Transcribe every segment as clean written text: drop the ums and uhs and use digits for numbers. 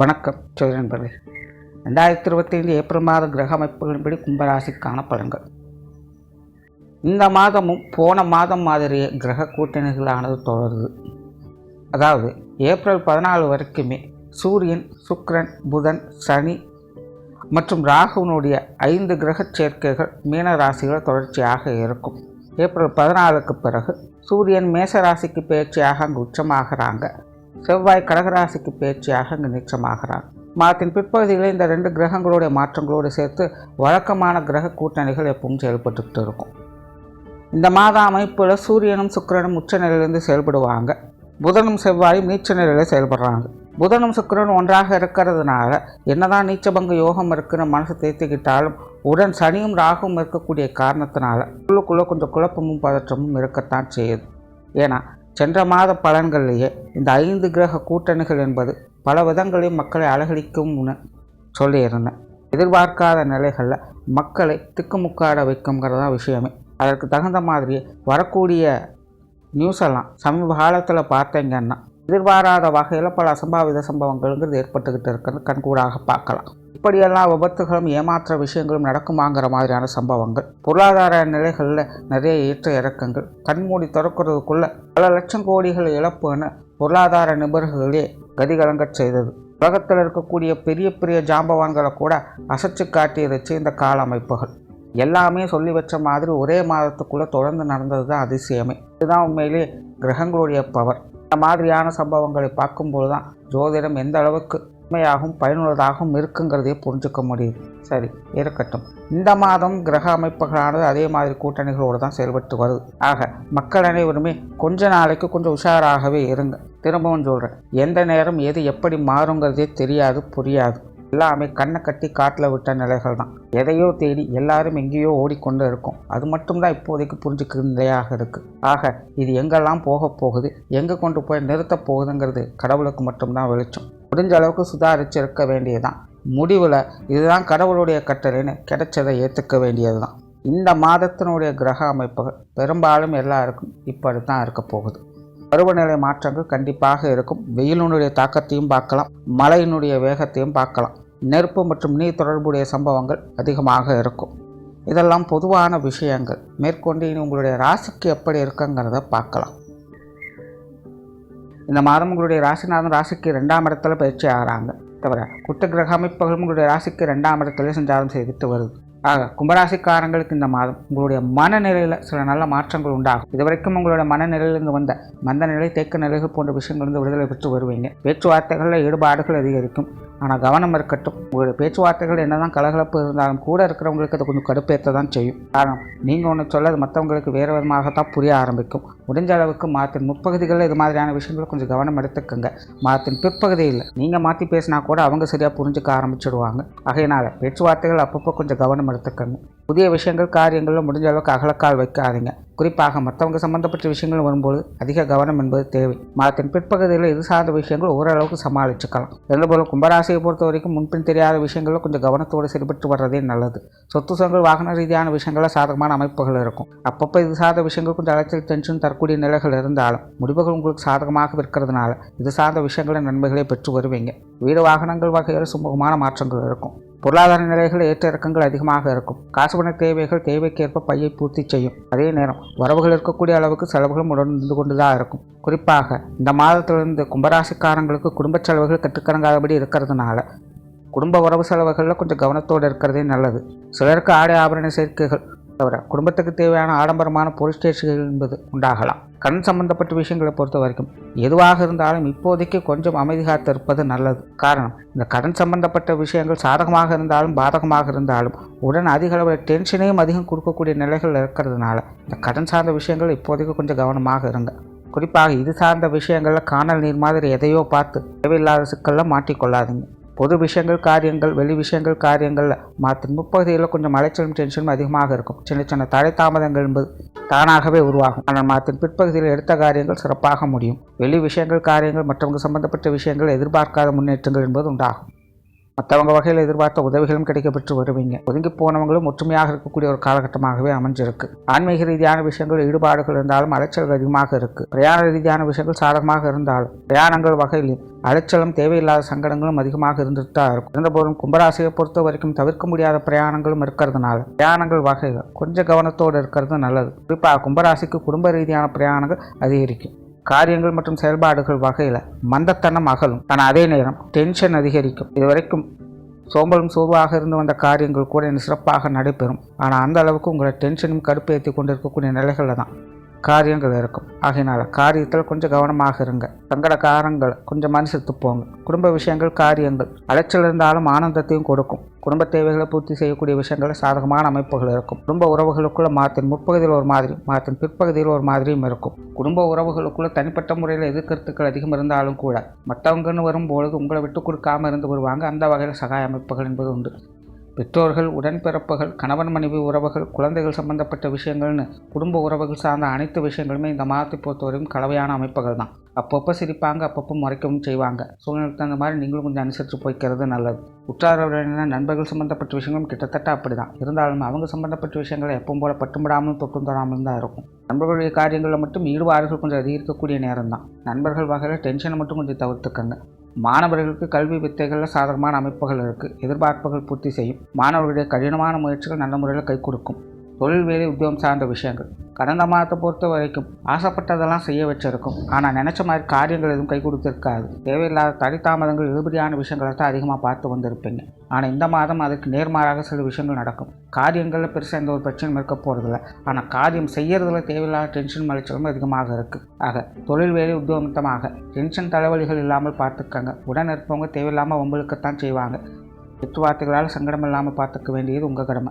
வணக்கம் சோதரி நண்பர்களே. 2025 ஏப்ரல் மாத கிரக அமைப்புகளின்படி கும்பராசிக்கான பலன்கள். இந்த மாதமும் போன மாதம் மாதிரியே கிரக கூட்டணிகளானது தொடருது. அதாவது ஏப்ரல் 14 வரைக்குமே சூரியன், சுக்கிரன், புதன், சனி மற்றும் ராகுனுடைய 5 கிரக சேர்க்கைகள் மீன ராசிகள் தொடர்ச்சியாக இருக்கும். ஏப்ரல் 14க்கு பிறகு சூரியன் மேச ராசிக்கு பயிற்சியாக அங்கு உச்சமாகறாங்க. செவ்வாய் கடகராசிக்கு பயிற்சியாக அங்கு நீச்சமாகிறார். மாதத்தின் பிற்பகுதியில் இந்த 2 கிரகங்களுடைய மாற்றங்களோடு சேர்த்து வழக்கமான கிரக கூட்டணிகள் எப்பவும் செயல்பட்டுக்கிட்டு இருக்கும். இந்த மாத அமைப்பில் சூரியனும் சுக்கிரனும் உச்ச நிலையிலிருந்து செயல்படுவாங்க. புதனும் செவ்வாயும் நீச்ச நிலையில் செயல்படுறாங்க. புதனும் சுக்கிரனும் ஒன்றாக இருக்கிறதுனால என்னதான் நீச்சபங்க யோகம் இருக்குன்னு மனசு தேர்த்திக்கிட்டாலும் உடன் சனியும் ராகுவும் இருக்கக்கூடிய காரணத்தினால உள்ளுக்குள்ளே கொஞ்சம் குழப்பமும் பதற்றமும் இருக்கத்தான் செய்யுது. ஏன்னா சென்ற மாத பலன்களிலேயே இந்த 5 கிரக கூட்டணிகள் என்பது பல விதங்களையும் மக்களை அலகழிக்கும்னு சொல்லியிருந்தேன். எதிர்பார்க்காத நிலைகளில் மக்களை திக்குமுக்காட வைக்குங்கிறதான் விஷயமே. அதற்கு தகுந்த மாதிரியே வரக்கூடிய நியூஸ் எல்லாம் சமீப காலத்தில் பார்த்தீங்கன்னா எதிர்பாராத வகையில் பல அசம்பாவித சம்பவங்கள்ங்கிறது ஏற்பட்டுக்கிட்டு இருக்கிறது கண்கூடாக பார்க்கலாம். இப்படியெல்லாம் விபத்துகளும் ஏமாற்ற விஷயங்களும் நடக்குமாங்கிற மாதிரியான சம்பவங்கள், பொருளாதார நிலைகளில் நிறைய ஏற்ற இறக்கங்கள், கண்மூடி திறக்கிறதுக்குள்ள பல லட்சம் கோடிகள் இழப்புன்னு பொருளாதார நிபுணர்களே கதிகலங்க செய்தது. உலகத்தில் இருக்கக்கூடிய பெரிய பெரிய ஜாம்பவான்களை கூட அசைச்சு காட்டியிருச்சு இந்த கால அமைப்புகள். எல்லாமே சொல்லி வச்ச மாதிரி ஒரே மாதத்துக்குள்ளே தொடர்ந்து நடந்தது தான் அதிசயமே. இதுதான் உண்மையிலே கிரகங்களுடைய பவர். இந்த மாதிரியான சம்பவங்களை பார்க்கும்போது தான் ஜோதிடம் எந்த அளவுக்கு உண்மையாகவும் பயனுள்ளதாகவும் இருக்குங்கிறதையே புரிஞ்சுக்க முடியுது. சரி, இருக்கட்டும். இந்த மாதம் கிரக அமைப்புகளானது அதே மாதிரி கூட்டணிகளோடு தான் செயல்பட்டு வருது. ஆக மக்கள் அனைவருமே கொஞ்ச நாளைக்கு கொஞ்சம் உஷாராகவே இருங்க. திரும்பவும் சொல்கிறேன், எந்த நேரம் எது எப்படி மாறுங்கிறதே தெரியாது, புரியாது. எல்லாமே கண்ணை கட்டி காட்டில் விட்ட நிலைகள் தான். எதையோ தேடி எல்லாரும் எங்கேயோ ஓடிக்கொண்டு இருக்கும். அது மட்டும்தான் இப்போதைக்கு புரிஞ்சுக்கிற நிலையாக இருக்குது. ஆக இது எங்கெல்லாம் போக போகுது, எங்கே கொண்டு போய் நிறுத்த போகுதுங்கிறது கடவுளுக்கு மட்டும்தான் வெளிச்சம். முடிஞ்ச அளவுக்கு சுதாரித்து இருக்க வேண்டியதுதான். முடிவில் இதுதான் கடவுளுடைய கட்டளைன்னு கிடைச்சதை ஏற்றுக்க வேண்டியது தான். இந்த மாதத்தினுடைய கிரக அமைப்புகள் பெரும்பாலும் எல்லாருக்கும் இப்படி தான் இருக்க போகுது. பருவநிலை மாற்றங்கள் கண்டிப்பாக இருக்கும். வெயிலினுடைய தாக்கத்தையும் பார்க்கலாம், மழையினுடைய வேகத்தையும் பார்க்கலாம். நெருப்பு மற்றும் நீர் தொடர்புடைய சம்பவங்கள் அதிகமாக இருக்கும். இதெல்லாம் பொதுவான விஷயங்கள். மேற்கொண்டு இனி உங்களுடைய ராசிக்கு எப்படி இருக்குங்கிறத பார்க்கலாம். இந்த மாதம் உங்களுடைய ராசிநாதன் ராசிக்கு 2ஆம் இடத்துல பயிற்சி ஆகிறாங்க. தவிர குட்ட கிரக அமைப்புகளும் உங்களுடைய ராசிக்கு 2ஆம் இடத்துல சஞ்சாரம் செய்துட்டு வருது. ஆக கும்பராசிக்காரங்களுக்கு இந்த மாதம் உங்களுடைய மனநிலையில் சில நல்ல மாற்றங்கள் உண்டாகும். இதுவரைக்கும் உங்களுடைய மனநிலையிலிருந்து வந்த மந்த நிலை, தேக்க நிலைகள் போன்ற விஷயங்கள் விடுதலை பெற்று வருவீங்க. பேச்சுவார்த்தைகளில் ஈடுபாடுகள் அதிகரிக்கும். ஆனால் கவனம் இருக்கட்டும். உங்களுடைய பேச்சுவார்த்தைகள் என்னதான் கலகலப்பு இருந்தாலும் கூட இருக்கிறவங்களுக்கு அது கொஞ்சம் கடுப்பேற்ற தான் செய்யும். காரணம், நீங்கள் ஒன்று சொல்லது மற்றவங்களுக்கு வேறு விதமாகத்தான் புரிய ஆரம்பிக்கும். முடிஞ்ச அளவுக்கு மாதத்தின் முற்பகுதிகளில் இது மாதிரியான விஷயங்களை கொஞ்சம் கவனம் எடுத்துக்கோங்க. மாதத்தின் பிற்பகுதியில் நீங்கள் மாற்றி பேசினா கூட அவங்க சரியாக புரிஞ்சுக்க ஆரம்பிச்சிடுவாங்க. ஆகையினால் பேச்சுவார்த்தைகள் அப்பப்போ கொஞ்சம் கவனம் எடுத்துக்கோங்க. புதிய விஷயங்கள், காரியங்களில் முடிஞ்ச அளவுக்கு அகலக்கால் வைக்காதீங்க. குறிப்பாக மற்றவங்க சம்பந்தப்பட்ட விஷயங்கள் வரும்போது அதிக கவனம் என்பது தேவை. மாதத்தின் பிற்பகுதியில் இது சார்ந்த விஷயங்கள் ஓரளவுக்கு சமாளிச்சுக்கலாம். இருந்தபோல கும்பராசியை பொறுத்த வரைக்கும் முன்பின் தெரியாத விஷயங்களில் கொஞ்சம் கவனத்தோடு செயல்பட்டு வர்றதே நல்லது. சொத்து சுகங்கள், வாகன ரீதியான விஷயங்களில் சாதகமான அமைப்புகள் இருக்கும். அப்பப்போ இது சார்ந்த விஷயங்கள் கொஞ்சம் அலைச்சல், டென்ஷன் தரக்கூடிய நிலைகள் இருந்தாலும் முடிவுகள் உங்களுக்கு சாதகமாக இருக்கிறதுனால இது சார்ந்த விஷயங்களை நன்மைகளை பெற்று வருவீங்க. வீடு வாகனங்கள் வகையில் சுமூகமான மாற்றங்கள் இருக்கும். பொருளாதார நிலைகள் ஏற்ற இறக்கங்கள் அதிகமாக இருக்கும். காசுபண தேவைகள் தேவைக்கேற்ப பையை பூர்த்தி செய்யும். அதே நேரம் வரவுகள் இருக்கக்கூடிய அளவுக்கு செலவுகளும் உடன் இருந்து கொண்டு தான் இருக்கும். குறிப்பாக இந்த மாதத்திலிருந்து கும்பராசிக்காரங்களுக்கு குடும்ப செலவுகள் கட்டுக்கடங்காதபடி இருக்கிறதுனால குடும்ப உறவு செலவுகளில் கொஞ்சம் கவனத்தோடு இருக்கிறதே நல்லது. சிலருக்கு ஆடை ஆபரண சேர்க்கைகள் தவிர குடும்பத்துக்கு தேவையான ஆடம்பரமான பொருள் சேர்க்கைகள் என்பது உண்டாகலாம். கண் சம்பந்தப்பட்ட விஷயங்களை பொறுத்த வரைக்கும் எதுவாக இருந்தாலும் இப்போதைக்கு கொஞ்சம் அமைதி காத்து இருப்பது நல்லது. காரணம், இந்த கடன் சம்பந்தப்பட்ட விஷயங்கள் சாதகமாக இருந்தாலும் பாதகமாக இருந்தாலும் உடன் அதிக அளவில் டென்ஷனையும் அதிகம் கொடுக்கக்கூடிய நிலைகள் இருக்கிறதுனால இந்த கடன் சார்ந்த விஷயங்கள் இப்போதைக்கு கொஞ்சம் கவனமாக இருங்க. குறிப்பாக இது சார்ந்த விஷயங்களில் காணல் நீர் மாதிரி எதையோ பார்த்து தேவையில்லாத சிக்கலில் மாட்டிக்கொள்ளாதீங்க. பொது விஷயங்கள், காரியங்கள், வெளி விஷயங்கள், காரியங்களில் மாதத்தின் முற்பகுதியில் கொஞ்சம் அலைச்சலும் டென்ஷனும் அதிகமாக இருக்கும். சின்ன சின்ன தடை தாமதங்கள் என்பது தானாகவே உருவாகும். ஆனால் மாதத்தின் பிற்பகுதியில் எடுத்த காரியங்கள் சிறப்பாக முடியும். வெளி விஷயங்கள், காரியங்கள், மற்றவங்க சம்பந்தப்பட்ட விஷயங்கள் எதிர்பார்க்காத முன்னேற்றங்கள் என்பது உண்டாகும். மற்றவங்க வகையில் எதிர்பார்த்த உதவிகளும் கிடைக்கப்பெற்று வருவீங்க. ஒதுங்கி போனவங்களும் ஒற்றுமையாக இருக்கக்கூடிய ஒரு காலகட்டமாகவே அமைஞ்சிருக்கு. ஆன்மீக ரீதியான விஷயங்கள் ஈடுபாடுகள் இருந்தாலும் அலைச்சல் அதிகமாக இருக்கு. பிரயாண ரீதியான விஷயங்கள் சாதகமாக இருந்தாலும் பிரயாணங்கள் வகையிலும் அலைச்சலும் தேவையில்லாத சங்கடங்களும் அதிகமாக இருந்துட்டு தான் இருக்கும். இருந்தபோதும் கும்பராசியை பொறுத்த வரைக்கும் தவிர்க்க முடியாத பிரயாணங்களும் இருக்கிறதுனால பிரயாணங்கள் வகையில் கொஞ்சம் கவனத்தோடு இருக்கிறது நல்லது. குறிப்பாக கும்பராசிக்கு குடும்ப ரீதியான பிரயாணங்கள் அதிகரிக்கும். காரியங்கள் மற்றும் செயல்பாடுகள் வகையில் மந்தத்தனம் அகலும். ஆனால் அதே நேரம் டென்ஷன் அதிகரிக்கும். இதுவரைக்கும் சோம்பலும் சோர்வாக இருந்து வந்த காரியங்கள் கூட சிறப்பாக நடைபெறும். ஆனால் அந்த அளவுக்கு உங்களை டென்ஷனும் கடுப்பேற்றி கொண்டிருக்கக்கூடிய நிலைகளில் தான் காரியங்கள் இருக்கும். ஆகையினால காரியத்தில் கொஞ்சம் கவனமாக இருங்க. சங்கட காரங்களை கொஞ்சம் மனுஷத்து போங்க. குடும்ப விஷயங்கள் காரியங்கள் அலைச்சல் இருந்தாலும் ஆனந்தத்தையும் கொடுக்கும். குடும்ப தேவைகளை பூர்த்தி செய்யக்கூடிய விஷயங்கள் சாதகமான அமைப்புகள் இருக்கும். குடும்ப உறவுகளுக்குள்ள மாத்தின் முற்பகுதியில் ஒரு மாதிரி மாத்தின் பிற்பகுதியில் ஒரு மாதிரியும் இருக்கும். குடும்ப உறவுகளுக்குள்ள தனிப்பட்ட முறையில் எதிர்கருத்துக்கள் அதிகம் இருந்தாலும் கூட மற்றவங்கன்னு வரும்பொழுது உங்களை விட்டு கொடுக்காம இருந்து வருவாங்க. அந்த வகையில் சகாய அமைப்புகள் என்பது உண்டு. பெற்றோர்கள், உடன்பிறப்புகள், கணவன் மனைவி உறவுகள், குழந்தைகள் சம்பந்தப்பட்ட விஷயங்கள்னு குடும்ப உறவுகள் சார்ந்த அனைத்து விஷயங்களுமே இந்த மாதத்தை பொறுத்தவரையும் கலவையான அமைப்புகள் தான். அப்பப்போ சிரிப்பாங்க, அப்பப்போ முறைக்கவும் செய்வாங்க. சூழ்நிலைக்கு தகுந்த மாதிரி நீங்களும் கொஞ்சம் அனுசரித்து போய்க்கிறது நல்லது. உற்றாரவுடைய நண்பர்கள் சம்பந்தப்பட்ட விஷயங்களும் கிட்டத்தட்ட அப்படி தான். இருந்தாலும் அவங்க சம்பந்தப்பட்ட விஷயங்களை எப்பவும் போல பட்டும்படாமலும் தொட்டும் தராமலும் தான் இருக்கும். நண்பர்களுடைய காரியங்களில் மட்டும் ஈடுபாடுகள் கொஞ்சம் அதிகரிக்கக்கூடிய நேரம் தான். நண்பர்கள் வகையில் டென்ஷனை மட்டும் கொஞ்சம் தவிர்த்துக்கங்க. மாணவர்களுக்கு கல்வி வித்தைகளில் சாதகமான அமைப்புகள் இருக்குது. எதிர்பார்ப்புகள் பூர்த்தி செய்யும். மாணவர்களுடைய கடினமான முயற்சிகள் நல்ல முறையில் கை கொடுக்கும். தொழில், வேலை, உத்தியோகம் சார்ந்த விஷயங்கள் கடந்த மாதத்தை பொறுத்த வரைக்கும் ஆசைப்பட்டதெல்லாம் செய்ய வச்சிருக்கும். ஆனால் நினச்ச மாதிரி காரியங்கள் எதுவும் கை கொடுத்துருக்காது. தேவையில்லாத தடித்தாமதங்கள், இழுபடியான விஷயங்களை தான் அதிகமாக பார்த்து வந்திருப்பீங்க. ஆனால் இந்த மாதம் அதுக்கு நேர்மாறாக சில விஷயங்கள் நடக்கும். காரியங்களில் பெருசாக எந்த ஒரு பிரச்சனையும் இருக்க போகிறதில்ல. ஆனால் காரியம் செய்யறதுல தேவையில்லாத டென்ஷன் மலைச்சலும் அதிகமாக இருக்குது. ஆக தொழில், வேலை, உத்தியோகமாக டென்ஷன் தலைவலிகள் இல்லாமல் பார்த்துக்கங்க. உடன் இருப்பவங்க தேவையில்லாமல் உங்களுக்குத்தான் செய்வாங்க. பேச்சுவார்த்தைகளால் சங்கடம் இல்லாமல் பார்த்துக்க வேண்டியது உங்கள் கடமை.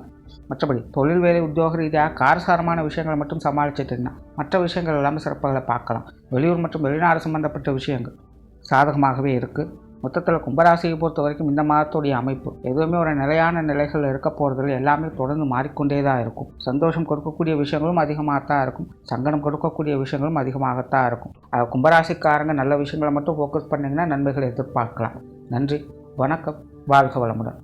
மற்றபடி தொழில், வேலை, உத்தியோக ரீதியாக காரசாரமான விஷயங்களை மட்டும் சமாளிச்சிட்டிங்கன்னா மற்ற விஷயங்கள் எல்லாமே சிறப்பாக பார்க்கலாம். வெளியூர் மற்றும் வெளிநாடு சம்பந்தப்பட்ட விஷயங்கள் சாதகமாகவே இருக்குது. மொத்தத்தில் கும்பராசியை பொறுத்த வரைக்கும் இந்த மாதத்துடைய அமைப்பு எதுவுமே ஒரு நிலையான நிலைகள் இருக்க போகிறதுல எல்லாமே தொடர்ந்து மாறிக்கொண்டே தான் இருக்கும். சந்தோஷம் கொடுக்கக்கூடிய விஷயங்களும் அதிகமாகத்தான் இருக்கும். சங்கடம் கொடுக்கக்கூடிய விஷயங்களும் அதிகமாகத்தான் இருக்கும். கும்பராசிக்காரங்க நல்ல விஷயங்களை மட்டும் ஃபோக்கஸ் பண்ணிங்கன்னா நன்மைகளை எதிர்பார்க்கலாம். நன்றி, வணக்கம், வாழ்க வளமுடன்.